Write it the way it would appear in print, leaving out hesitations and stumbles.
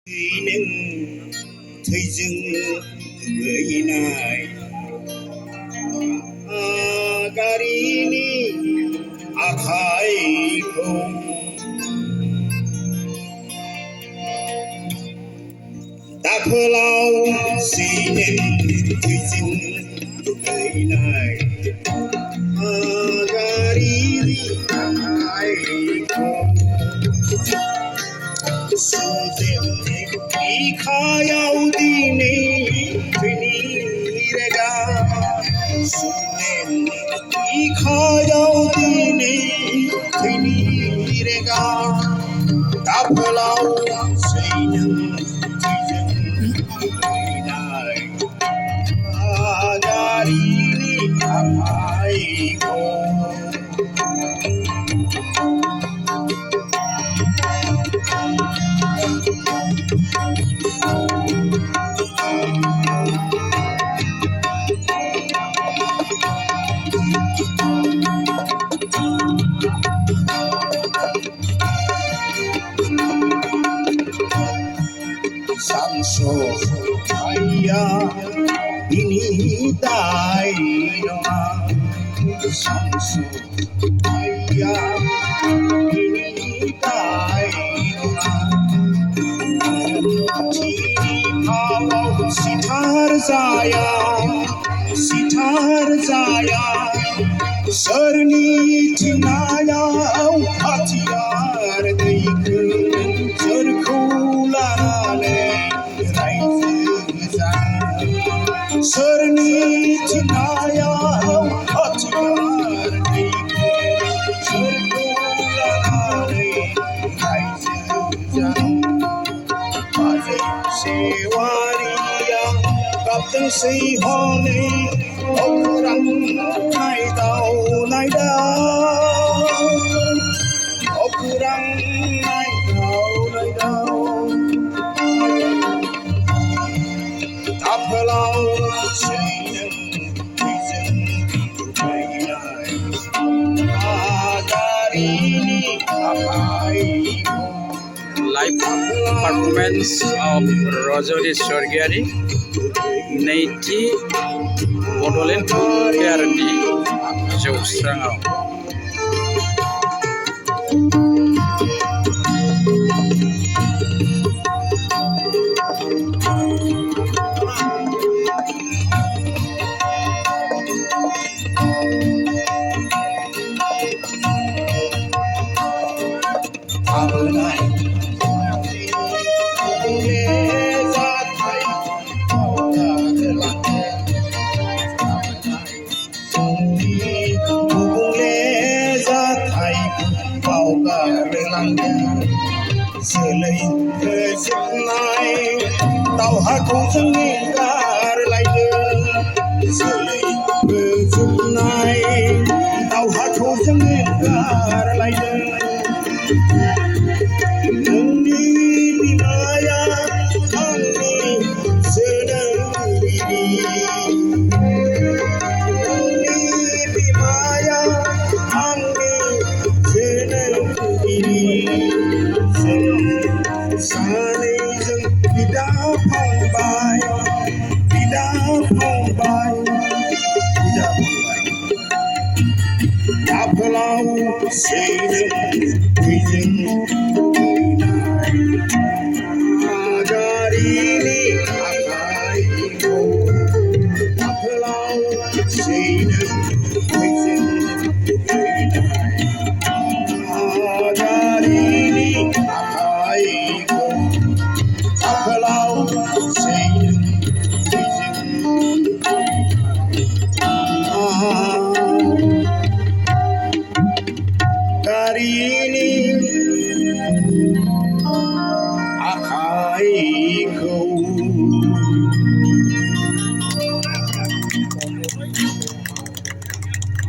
नों थैजों दुगैनाय गारिनि आखाइखौ दाखोलावसै नों थैजों दुगैनाय गारिनि आखाइखौ सुदेमनि बिखायाव दिनै थैनि रेगा सुदेमनि बिखायाव दिनै थैनि रेगा दाफोलावसै नों थैजों दुगैनाय गारिनि आखाइखौ सानस'हाया बिनि दाय नङा सानस'हाया बिनि दाय नङा फावाव सिथार जाया सोरनि थिनायाव हाथियार दैखो सोरखौ लानानै रायजो जानो सोरनि थिनायाव हाथियार दैखो सोरखौ लानानै रायजो जानो बाजै सेवारिया गाबदोंसै हनै अख्रां नायदाव अख्रां नायदाव दाफोलावसै नों थैजों दुगैनाय गारिनि आखाइखौ live performance of Rajni Swargiary नैथि बड'लेण्ड फेयारनि जौस्राङाव थाबोनाय जोलै फोजोबनाय दावहाखौ जों एंगारलायदों जोलै फोजोबनाय दावहाखौ जों एंगारलायदों नोंनि बिमाया आंनि जोनोमगिरि नोंनि बिमाया आंनि जोनोमगिरि सानैजों बिदा फंबाय दाफोलावसै नों थैजों दुगैनाय गारिनि आखाइखौ दाफोलावसै नों थैजों दुगैनाय गारिनि आखाइखौ दाफोलावसै नों थैजों गारिनि आखाइखौ